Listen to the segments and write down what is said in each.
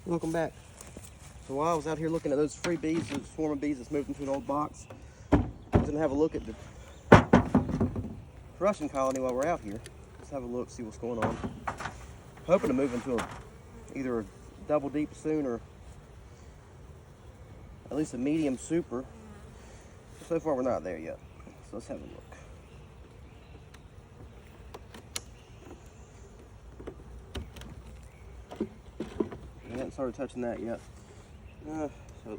Welcome back. So while I was out here looking at those free bees, those swarm of bees that's moved into an old box, I was gonna have a look at the Russian colony while we're out here. Let's have a look, see what's going on. Hoping to move into either a double deep soon or at least a medium super. So far we're not there yet. So let's have a look. I haven't started touching that yet. So I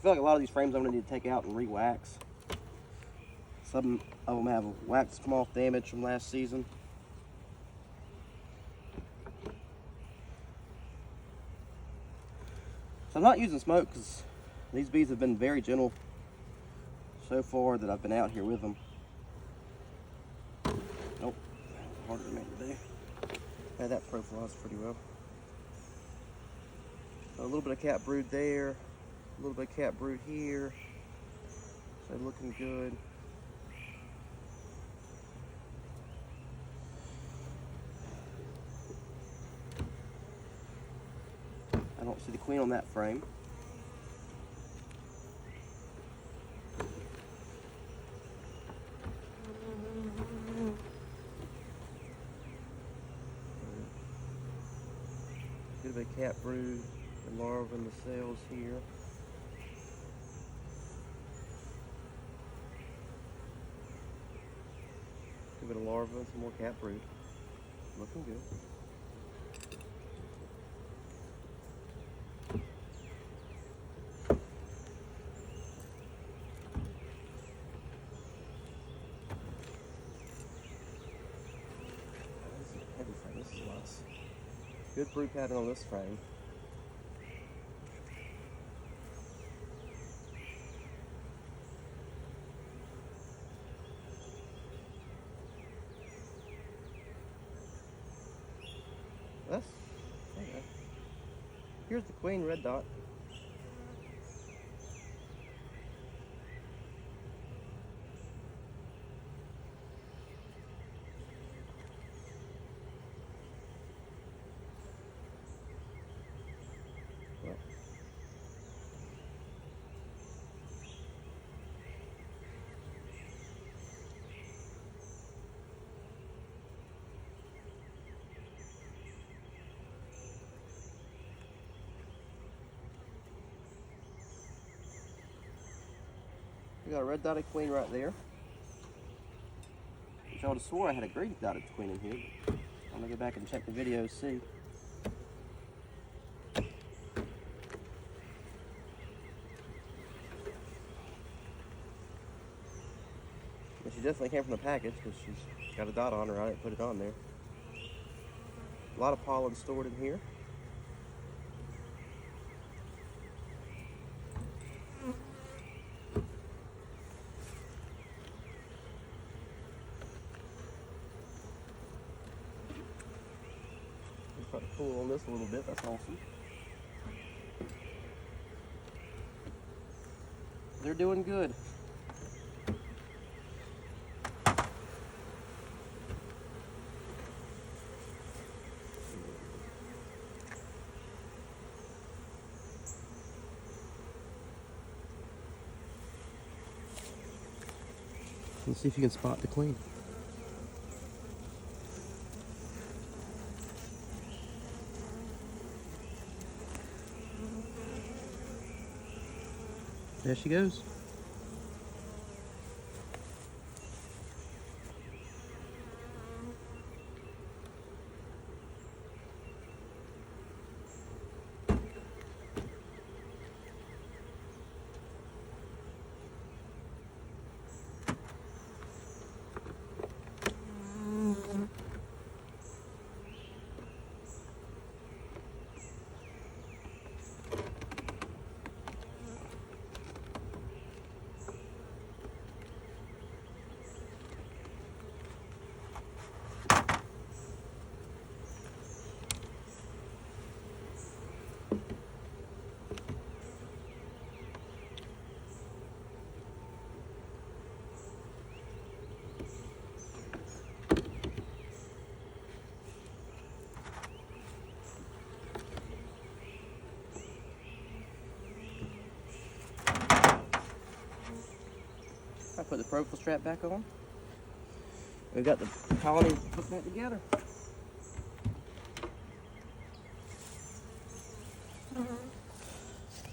feel like a lot of these frames I'm going to need to take out and re-wax. Some of them have wax come off damage from last season. So I'm not using smoke because these bees have been very gentle so far that I've been out here with them. Nope, harder to make today. Had that profiles pretty well. A little bit of cat brood there, a little bit of cat brood here. So looking good. I don't see the queen on that frame. Good bit of cat brood. The larva and the cells here. A bit of larva and some more cat brood. Looking good. Heavy frame. This is nice. Good brood pattern on this frame. Okay. Here's the queen red dot. Well, we got a red dotted queen right there. Which I would have swore I had a green dotted queen in here. I'm gonna go back and check the videos, see. But she definitely came from the package because she's got a dot on her. I didn't put it on there. A lot of pollen stored in here. Try to pull on this a little bit. That's awesome. They're doing good. Let's see if you can spot the queen. There she goes. put the profile strap back on. We've got the colony put back together.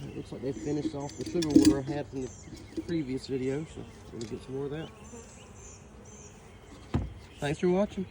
It looks like they finished off the sugar water I had from the previous video, so we're gonna get some more of that. Thanks for watching.